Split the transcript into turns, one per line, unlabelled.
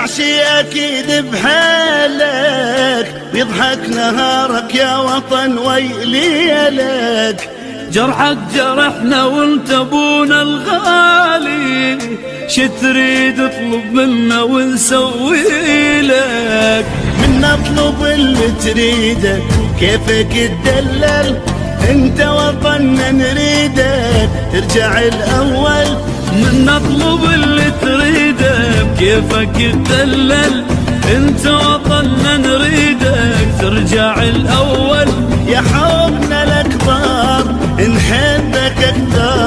شي أكيد بحالك، يضحك نهارك يا وطن ويليلك.
جرحك جرحنا وانت ابونا الغالي، شتريد اطلب منا ونسوي لك.
من اطلب اللي تريده كيفك تدلل، انت وطننا نريدك ترجع الاول.
من اطلب اللي تريده بكيفك تدلل، انت وطننا نريدك ترجع الاول.
يا حبنا الاكبر نحبك اكثر،